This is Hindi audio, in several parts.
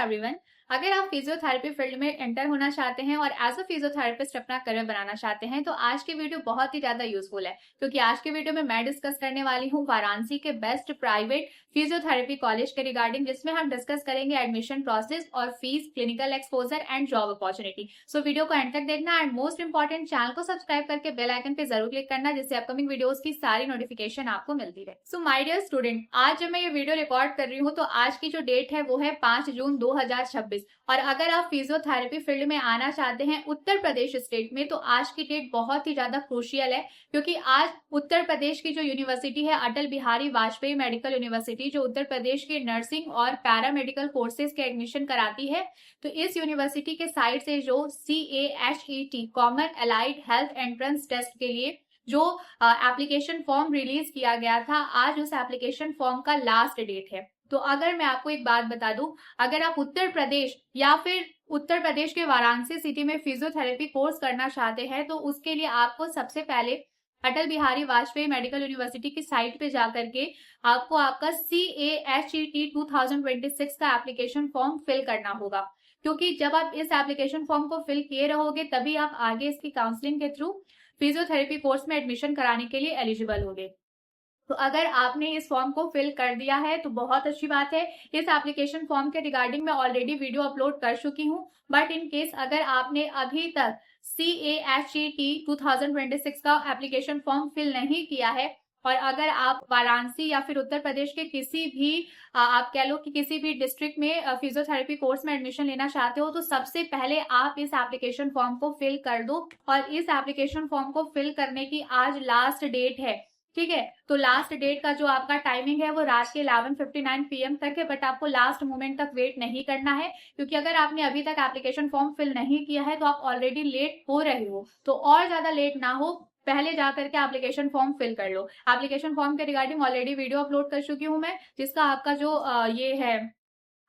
एवरीवन। अगर आप फिजियोथेरेपी फील्ड में एंटर होना चाहते हैं और एज अ फिजियोथेरेपिस्ट अपना करियर बनाना चाहते हैं तो आज की वीडियो बहुत ही ज्यादा यूजफुल है, क्योंकि आज की वीडियो में मैं डिस्कस करने वाली हूँ वाराणसी के बेस्ट प्राइवेट फिजियोथेरेपी कॉलेज के रिगार्डिंग, जिसमें हम डिस्कस करेंगे एडमिशन प्रोसेस और fees, clinical exposure and job opportunity. So video को एंड तक देखना एंड मोस्ट इंपॉर्टेंट, चैनल को सब्सक्राइब करके बेल आइकन पे जरूर क्लिक करना, जिससे अपकमिंग वीडियोस की सारी नोटिफिकेशन आपको मिलती रहे। सो माय डियर स्टूडेंट, आज जब मैं ये वीडियो रिकॉर्ड कर रही हूँ तो आज की जो डेट है वो है 5 जून 2026। और अगर आप फिजियोथेरेपी फील्ड में आना चाहते हैं उत्तर प्रदेश स्टेट में तो आज की डेट बहुत ही ज्यादा क्रूशियल है, क्योंकि आज उत्तर प्रदेश की जो यूनिवर्सिटी है अटल बिहारी वाजपेयी मेडिकल यूनिवर्सिटी, जो उत्तर प्रदेश के नर्सिंग और पैरामेडिकल कोर्सेज के एडमिशन कराती है, तो इस यूनिवर्सिटी के साइड से जो CAHET common allied health entrance test के लिए जो एप्लीकेशन फॉर्म रिलीज किया गया था, आज उस एप्लीकेशन फॉर्म का लास्ट डेट है। तो अगर मैं आपको एक बात बता दूं, अगर आप उत्तर प्रदेश या फिर उत्तर प्रदेश के वाराणसी सिटी में फिजियोथेरेपी कोर्स करना चाहते हैं तो उसके लिए आपको सबसे पहले अटल बिहारी वाजपेयी मेडिकल यूनिवर्सिटी की साइट पे जाकर के आपको आपका CAHET 2026 का एप्लीकेशन फॉर्म फिल करना होगा, क्योंकि जब आप इस एप्लीकेशन फॉर्म को फिल किए रहोगे तभी आप आगे इसकी काउंसलिंग के थ्रू फिजियोथेरेपी कोर्स में एडमिशन कराने के लिए एलिजिबल होगे। तो अगर आपने इस फॉर्म को फिल कर दिया है तो बहुत अच्छी बात है। इस एप्लीकेशन फॉर्म के रिगार्डिंग मैं ऑलरेडी वीडियो अपलोड कर चुकी हूँ, बट इन केस अगर आपने अभी तक CAHET 2026 का एप्लीकेशन फॉर्म फिल नहीं किया है और अगर आप वाराणसी या फिर उत्तर प्रदेश के किसी भी आप कह लो कि किसी भी डिस्ट्रिक्ट में फिजियोथेरेपी कोर्स में एडमिशन लेना चाहते हो तो सबसे पहले आप इस एप्लीकेशन फॉर्म को फिल कर दो। और इस एप्लीकेशन फॉर्म को फिल करने की आज लास्ट डेट है, ठीक है। तो लास्ट डेट का जो आपका टाइमिंग है वो रात के 11:59 PM तक है, बट आपको लास्ट मोमेंट तक वेट नहीं करना है, क्योंकि अगर आपने अभी तक एप्लीकेशन फॉर्म फिल नहीं किया है तो आप ऑलरेडी लेट हो रहे हो। तो और ज्यादा लेट ना हो, पहले जाकर के एप्लीकेशन फॉर्म फिल कर लो। एप्लीकेशन फॉर्म के रिगार्डिंग ऑलरेडी वीडियो अपलोड कर चुकी हूँ मैं, जिसका आपका जो ये है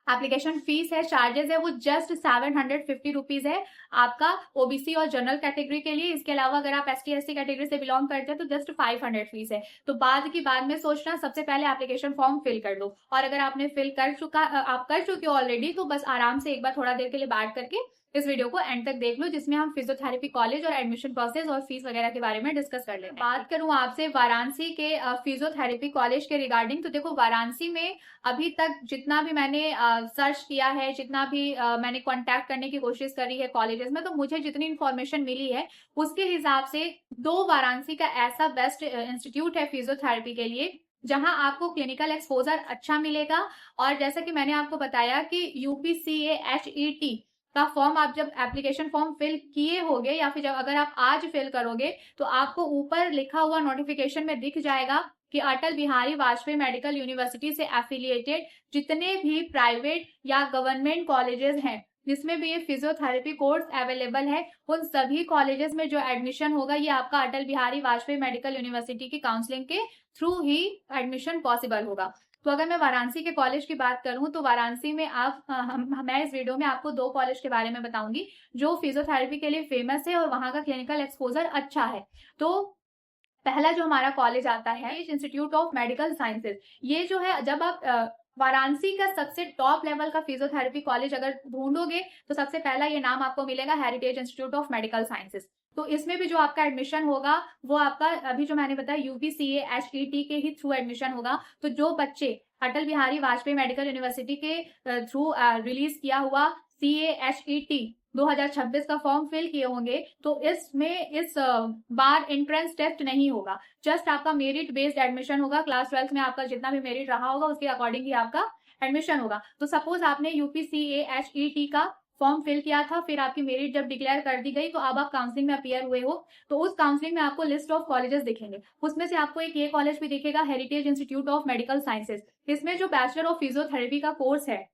एप्लीकेशन फीस है, चार्जेस है, वो जस्ट 750 रुपीज है आपका ओबीसी और जनरल कैटेगरी के लिए। इसके अलावा अगर आप ST SC कैटेगरी से बिलोंग करते हैं तो जस्ट 500 फीस है। तो बाद की बाद में सोचना, सबसे पहले एप्लीकेशन फॉर्म फिल कर लो। और अगर आपने फिल कर चुका, आप कर चुके हो ऑलरेडी, तो बस आराम से एक बार थोड़ा देर के लिए बैठ करके इस वीडियो को एंड तक देख लो, जिसमें हम फिजियोथेरेपी कॉलेज और एडमिशन प्रोसेस और फीस वगैरह के बारे में डिस्कस कर लेंगे। बात करूं आपसे वाराणसी के फिजियोथेरेपी कॉलेज के रिगार्डिंग, तो देखो वाराणसी में अभी तक जितना भी मैंने सर्च किया है, जितना भी मैंने कांटेक्ट करने की कोशिश करी है कॉलेजेस में, तो मुझे जितनी इन्फॉर्मेशन मिली है उसके हिसाब से दो वाराणसी का ऐसा बेस्ट इंस्टीट्यूट है फिजियोथेरेपी के लिए जहां आपको क्लिनिकल एक्सपोजर अच्छा मिलेगा। और जैसा कि मैंने आपको बताया कि UPCAHET का फॉर्म आप जब एप्लीकेशन फॉर्म फिल किए होगे या फिर जब अगर आप आज फिल करोगे तो आपको ऊपर लिखा हुआ नोटिफिकेशन में दिख जाएगा कि अटल बिहारी वाजपेयी मेडिकल यूनिवर्सिटी से एफिलिएटेड जितने भी प्राइवेट या गवर्नमेंट कॉलेजेस हैं जिसमें भी ये फिजियोथेरेपी कोर्स अवेलेबल है, उन सभी कॉलेजेस में जो एडमिशन होगा ये आपका अटल बिहारी वाजपेयी मेडिकल यूनिवर्सिटी की काउंसलिंग के थ्रू ही एडमिशन पॉसिबल होगा। तो अगर मैं वाराणसी के कॉलेज की बात करूं तो वाराणसी में मैं इस वीडियो में आपको दो कॉलेज के बारे में बताऊंगी जो फिजियोथेरेपी के लिए फेमस है और वहां का क्लिनिकल एक्सपोजर अच्छा है। तो पहला जो हमारा कॉलेज आता है इंस्टीट्यूट ऑफ मेडिकल साइंसेज। ये जो है, जब आप वाराणसी का सबसे टॉप लेवल का फिजियोथेरेपी कॉलेज अगर ढूंढोगे तो सबसे पहला ये नाम आपको मिलेगा, heritage institute of medical sciences. तो इसमें भी जो आपका एडमिशन होगा वो आपका अभी जो मैंने बताया UPCAHET के ही थ्रू एडमिशन होगा। तो जो बच्चे अटल बिहारी वाजपेयी मेडिकल यूनिवर्सिटी के थ्रू रिलीज किया हुआ CAHET 2026 का फॉर्म फिल किए होंगे तो इसमें इस बार एंट्रेंस टेस्ट नहीं होगा, जस्ट आपका मेरिट बेस्ड एडमिशन होगा। क्लास 12 में आपका जितना भी मेरिट रहा होगा उसके अकॉर्डिंग ही आपका एडमिशन होगा। तो सपोज आपने UPCAHET का फॉर्म फिल किया था, फिर आपकी मेरिट जब डिक्लेयर कर दी गई तो अब आप काउंसलिंग में अपीयर हुए हो, तो उस काउंसलिंग में आपको लिस्ट ऑफ कॉलेजेस दिखेंगे। उसमें से आपको एक ये कॉलेज भी दिखेगा, heritage institute of medical sciences. इसमें जो बैचलर ऑफ फिजियोथेरेपी का कोर्स है,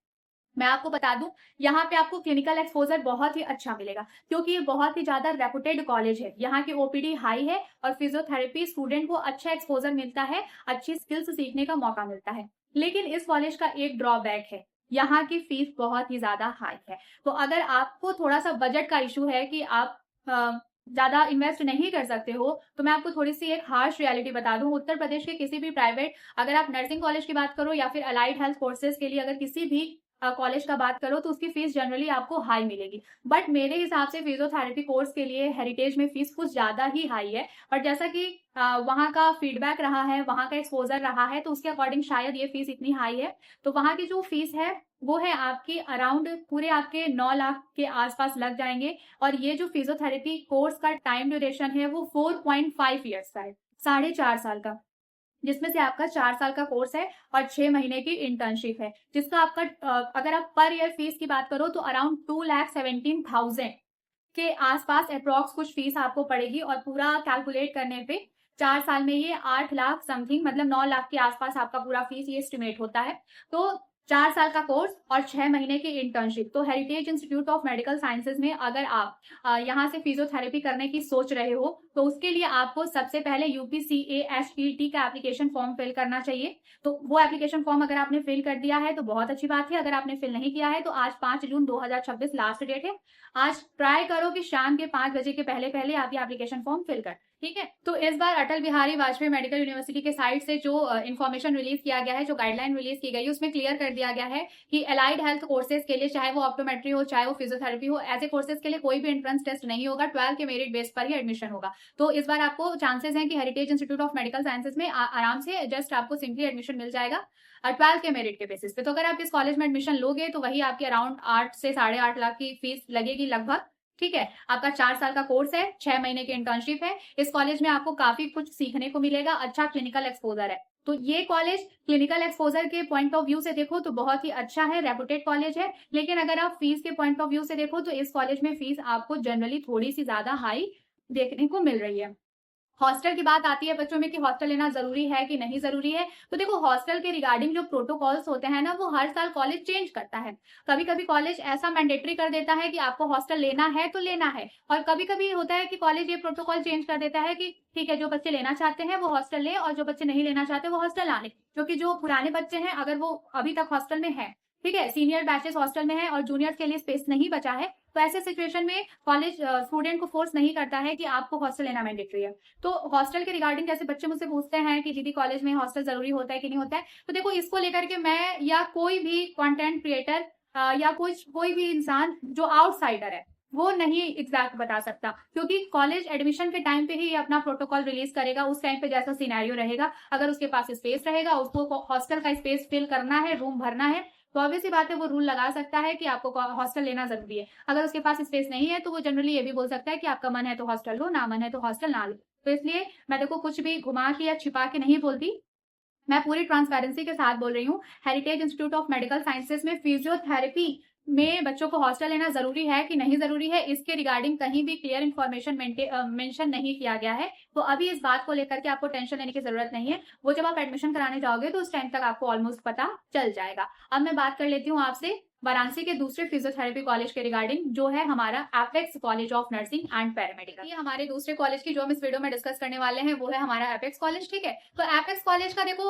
मैं आपको बता दूं, यहाँ पे आपको क्लिनिकल एक्सपोजर बहुत ही अच्छा मिलेगा, क्योंकि ये बहुत ही ज्यादा रेपुटेड कॉलेज है। यहाँ की OPD हाई है और फिजियोथेरेपी स्टूडेंट को अच्छा एक्सपोजर मिलता है, अच्छी स्किल्स सीखने का मौका मिलता है। लेकिन इस कॉलेज का एक ड्रॉबैक है, यहाँ की फीस बहुत ही ज्यादा हाई है। तो अगर आपको थोड़ा सा बजट का इशू है कि आप ज्यादा इन्वेस्ट नहीं कर सकते हो, तो मैं आपको थोड़ी सी एक हार्श रियलिटी बता दूं। उत्तर प्रदेश के किसी भी प्राइवेट, अगर आप नर्सिंग कॉलेज की बात करो या फिर अलाइड हेल्थ कोर्सेज के लिए अगर किसी भी कॉलेज का बात करो तो उसकी फीस जनरली आपको हाई मिलेगी। बट मेरे हिसाब से फिजियोथेरेपी कोर्स के लिए हेरिटेज में फीस कुछ ज्यादा ही हाई है। बट जैसा कि वहाँ का फीडबैक रहा है, वहाँ का एक्सपोजर रहा है, तो उसके अकॉर्डिंग शायद ये फीस इतनी हाई है। तो वहाँ की जो फीस है वो है आपकी अराउंड पूरे आपके 9 लाख के आसपास लग जाएंगे। और ये जो फिजियोथेरेपी कोर्स का टाइम ड्यूरेशन है वो 4.5 ईयर्स का है, 4.5 साल का, जिसमें से आपका 4 साल का कोर्स है और 6 महीने की इंटर्नशिप है, जिसका आपका अगर आप पर ईयर फीस की बात करो तो अराउंड 2,17,000 के आसपास अप्रोक्स कुछ फीस आपको पड़ेगी। और पूरा कैलकुलेट करने पे 4 साल में ये 8 लाख समथिंग, मतलब 9 लाख के आसपास आपका पूरा फीस ये एस्टिमेट होता है। तो 4 साल का कोर्स और 6 महीने की इंटर्नशिप। तो heritage institute of medical sciences में अगर आप यहाँ से फिजियोथेरेपी करने की सोच रहे हो तो उसके लिए आपको सबसे पहले UPCASET का एप्लीकेशन फॉर्म फिल करना चाहिए। तो वो एप्लीकेशन फॉर्म अगर आपने फिल कर दिया है तो बहुत अच्छी बात है। अगर आपने फिल नहीं किया है तो आज 5 जून 2026 लास्ट डेट है। आज ट्राई करो कि शाम के 5 बजे के पहले पहले आप ये एप्लीकेशन फॉर्म फिल कर, ठीक है। तो इस बार अटल बिहारी वाजपेयी मेडिकल यूनिवर्सिटी के साइड से जो इन्फॉर्मेशन रिलीज किया गया है, जो गाइडलाइन रिलीज की गई है, उसमें क्लियर कर दिया गया है कि एलाइड हेल्थ कोर्सेज के लिए, चाहे वो ऑप्टोमेट्री हो चाहे वो फिजियोथेरेपी हो, ऐसे कोर्सेज के लिए कोई भी एंट्रेंस टेस्ट नहीं होगा, 12 के मेरिट बेस पर ही एडमिशन होगा। तो इस बार आपको चांसेस हैं कि heritage institute of medical sciences में आराम से जस्ट आपको सिंपली एडमिशन मिल जाएगा 12 के मेरिट के बेसिस पे। तो अगर आप इस कॉलेज में एडमिशन लोगे तो वही आपकी अराउंड 8 से 8.5 लाख की फीस लगेगी लगभग, ठीक है। आपका 4 साल का कोर्स है, 6 महीने की इंटर्नशिप है। इस कॉलेज में आपको काफी कुछ सीखने को मिलेगा, अच्छा क्लिनिकल एक्सपोजर है। तो ये कॉलेज क्लिनिकल एक्सपोजर के पॉइंट ऑफ व्यू से देखो तो बहुत ही अच्छा है, रेपुटेड कॉलेज है। लेकिन अगर आप फीस के पॉइंट ऑफ व्यू से देखो तो इस कॉलेज में फीस आपको जनरली थोड़ी सी ज्यादा हाई देखने को मिल रही है। हॉस्टल की बात आती है बच्चों में कि हॉस्टल लेना जरूरी है कि नहीं जरूरी है। तो देखो, हॉस्टल के रिगार्डिंग जो प्रोटोकॉल्स होते हैं ना, वो हर साल कॉलेज चेंज करता है। कभी कभी कॉलेज ऐसा मैंडेटरी कर देता है कि आपको हॉस्टल लेना है तो लेना है, और कभी कभी होता है कि कॉलेज ये प्रोटोकॉल चेंज कर देता है कि ठीक है, जो बच्चे लेना चाहते हैं वो हॉस्टल ले, और जो बच्चे नहीं लेना चाहते वो हॉस्टल ना ले। क्योंकि जो पुराने बच्चे हैं अगर वो अभी तक हॉस्टल में है, ठीक है, सीनियर बैचेस हॉस्टल में है और जूनियर्स के लिए स्पेस नहीं बचा है, तो ऐसे सिचुएशन में कॉलेज स्टूडेंट को फोर्स नहीं करता है कि आपको हॉस्टल लेना मैंडेटरी है। तो हॉस्टल के रिगार्डिंग जैसे बच्चे मुझसे पूछते हैं कि दीदी कॉलेज में हॉस्टल जरूरी होता है कि नहीं होता है, तो देखो, इसको लेकर के मैं या कोई भी कंटेंट क्रिएटर या कोई भी इंसान जो आउटसाइडर है वो नहीं एग्जैक्ट बता सकता, क्योंकि कॉलेज एडमिशन के टाइम पे ही अपना प्रोटोकॉल रिलीज करेगा। उस टाइम पे जैसा सिनेरियो रहेगा, अगर उसके पास स्पेस रहेगा, उसको हॉस्टल का स्पेस फिल करना है, रूम भरना है, तो ऑब्वियस सी बात है वो रूल लगा सकता है कि आपको हॉस्टल लेना जरूरी है। अगर उसके पास स्पेस नहीं है तो वो जनरली ये भी बोल सकता है कि आपका मन है तो हॉस्टल लो, ना मन है तो हॉस्टल ना लो। तो इसलिए मैं देखो कुछ भी घुमा के या छिपा के नहीं बोलती, मैं पूरी ट्रांसपेरेंसी के साथ बोल रही हूँ। Heritage institute of medical sciences में फिजियोथेरेपी में बच्चों को हॉस्टल लेना जरूरी है कि नहीं जरूरी है, इसके रिगार्डिंग कहीं भी क्लियर इन्फॉर्मेशन मेंशन नहीं किया गया है। तो अभी इस बात को लेकर के आपको टेंशन लेने की जरूरत नहीं है, वो जब आप एडमिशन कराने जाओगे तो उस टाइम तक आपको ऑलमोस्ट पता चल जाएगा। अब मैं बात कर लेती हूँ आपसे वाराणसी के दूसरे फिजियोथेरेपी कॉलेज के रिगार्डिंग, जो है हमारा apex college of nursing and paramedical. ये हमारे दूसरे कॉलेज की जो हम इस वीडियो में डिस्कस करने वाले हैं वो है हमारा एपेक्स कॉलेज, ठीक है। तो एपेक्स कॉलेज का देखो,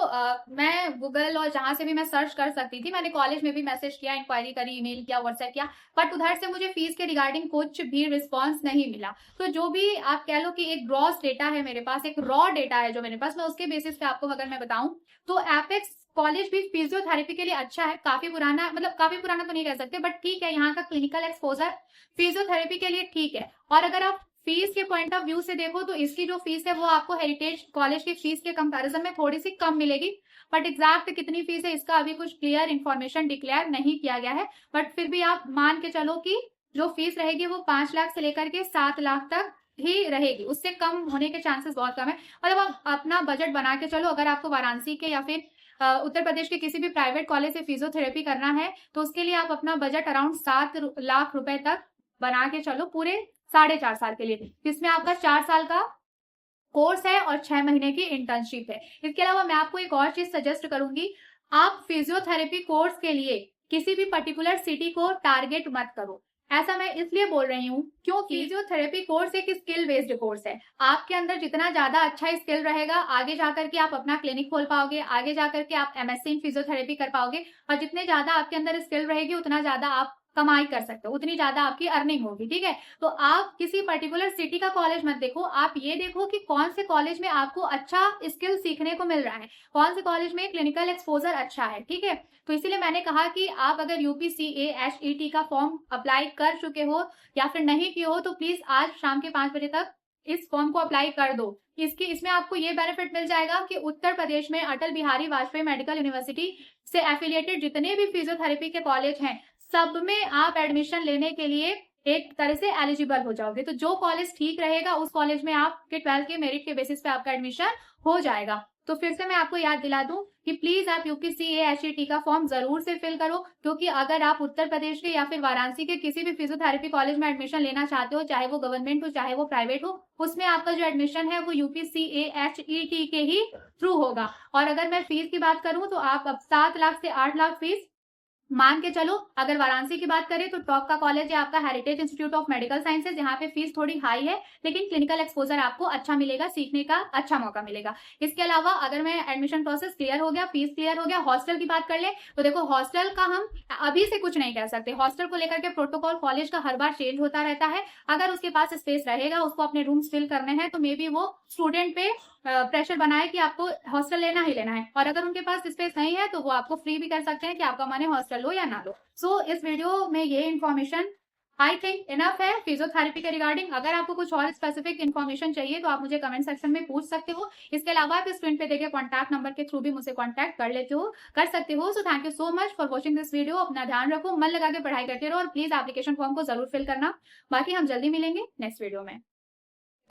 मैं गूगल और जहां से भी मैं सर्च कर सकती थी, मैंने कॉलेज में भी मैसेज किया, इंक्वायरी करी, ईमेल किया, व्हाट्सएप किया, बट उधर से मुझे फीस के रिगार्डिंग कुछ भी रिस्पॉन्स नहीं मिला। तो जो भी आप कह लो कि एक ग्रॉस डेटा है मेरे पास, एक रॉ डेटा है जो मेरे पास, मैं उसके बेसिस पे आपको अगर मैं बताऊं तो एपेक्स कॉलेज भी फिजियोथेरेपी के लिए अच्छा है। काफी पुराना, मतलब काफी पुराना तो नहीं कह सकते, बट ठीक है, यहाँ का क्लिनिकल एक्सपोजर फिजियोथेरेपी के लिए ठीक है। और अगर आप फीस के पॉइंट ऑफ व्यू से देखो तो इसकी जो फीस है वो आपको हेरिटेज कॉलेज की फीस के कंपैरिजन में थोड़ी सी कम मिलेगी, बट एग्जैक्ट कितनी फीस है इसका अभी कुछ क्लियर इन्फॉर्मेशन डिक्लेयर नहीं किया गया है। बट फिर भी आप मान के चलो कि जो फीस रहेगी वो 5 लाख से लेकर के 7 लाख तक ही रहेगी, उससे कम होने के चांसेस बहुत कम है। मतलब आप अपना बजट बना के चलो, अगर आपको वाराणसी के या फिर उत्तर प्रदेश के किसी भी प्राइवेट कॉलेज से फिजियोथेरेपी करना है तो उसके लिए आप अपना बजट अराउंड 7 लाख रुपए तक बना के चलो पूरे 4.5 साल के लिए, जिसमें आपका 4 साल का कोर्स है और 6 महीने की इंटर्नशिप है। इसके अलावा मैं आपको एक और चीज सजेस्ट करूंगी, आप फिजियोथेरेपी कोर्स के लिए किसी भी पर्टिकुलर सिटी को टारगेट मत करो। ऐसा मैं इसलिए बोल रही हूँ क्योंकि फिजियोथेरेपी कोर्स एक स्किल बेस्ड कोर्स है। आपके अंदर जितना ज्यादा अच्छा स्किल रहेगा, आगे जाकर के आप अपना क्लिनिक खोल पाओगे, आगे जाकर के आप MSc इन फिजियोथेरेपी कर पाओगे, और जितने ज्यादा आपके अंदर स्किल रहेगी उतना ज्यादा आप कमाई कर सकते हो, उतनी ज्यादा आपकी अर्निंग होगी, ठीक है। तो आप किसी पर्टिकुलर सिटी का कॉलेज मत देखो, आप ये देखो कि कौन से कॉलेज में आपको अच्छा स्किल सीखने को मिल रहा है, कौन से कॉलेज में क्लिनिकल एक्सपोजर अच्छा है, ठीक है। तो इसीलिए मैंने कहा कि आप अगर UPCASET का फॉर्म अप्लाई कर चुके हो या फिर नहीं किए हो तो प्लीज आज शाम के 5 बजे तक इस फॉर्म को अप्लाई कर दो। इसमें आपको ये बेनिफिट मिल जाएगा कि उत्तर प्रदेश में अटल बिहारी वाजपेयी मेडिकल यूनिवर्सिटी से एफिलिएटेड जितने भी फिजियोथेरेपी के कॉलेज हैं, सब में आप एडमिशन लेने के लिए एक तरह से एलिजिबल हो जाओगे। तो जो कॉलेज ठीक रहेगा उस कॉलेज में आपके 12th के मेरिट के बेसिस पे आपका एडमिशन हो जाएगा। तो फिर से मैं आपको याद दिला दूं कि प्लीज आप UPCASET का फॉर्म जरूर से फिल करो, क्योंकि अगर आप उत्तर प्रदेश के या फिर वाराणसी के किसी भी फिजियोथेरेपी कॉलेज में एडमिशन लेना चाहते हो, चाहे वो गवर्नमेंट हो चाहे वो प्राइवेट हो, उसमें आपका जो एडमिशन है वो UPCASET के ही थ्रू होगा। और अगर मैं फीस की बात करूं तो आप अब 7 लाख से 8 लाख फीस मान के चलो। अगर वाराणसी की बात करें तो टॉप का कॉलेज है आपका heritage institute of medical sciences, जहां पे फीस थोड़ी हाई है लेकिन क्लिनिकल एक्सपोजर आपको अच्छा मिलेगा, सीखने का अच्छा मौका मिलेगा। इसके अलावा अगर मैं एडमिशन प्रोसेस क्लियर हो गया, फीस क्लियर हो गया, हॉस्टल की बात कर ले तो देखो हॉस्टल का हम अभी से कुछ नहीं कह सकते, हॉस्टल को लेकर के प्रोटोकॉल कॉलेज का हर बार चेंज होता रहता है। अगर उसके पास स्पेस रहेगा, उसको अपने रूम्स फिल करने हैं, तो मे बी वो स्टूडेंट पे प्रेशर बनाए कि आपको हॉस्टल लेना ही लेना है, और अगर उनके पास स्पेस नहीं है तो वो आपको फ्री भी कर सकते हैं कि आपका माने हॉस्टल लो या ना लो। सो इस वीडियो में ये इन्फॉर्मेशन आई थिंक इनफ है फिजियोथेरेपी के रिगार्डिंग। अगर आपको कुछ और स्पेसिफिक इन्फॉर्मेशन चाहिए तो आप मुझे कमेंट सेक्शन में पूछ सकते हो। इसके अलावा आप स्क्रीन पे देखे कॉन्टैक्ट नंबर के थ्रू भी मुझसे कॉन्टैक्ट कर सकते हो। So thank you so much for watching this video. अपना ध्यान रखो, मन लगा के पढ़ाई करते रहो और प्लीज एप्लीकेशन फॉर्म को जरूर फिल करना। बाकी हम जल्दी मिलेंगे नेक्स्ट वीडियो में।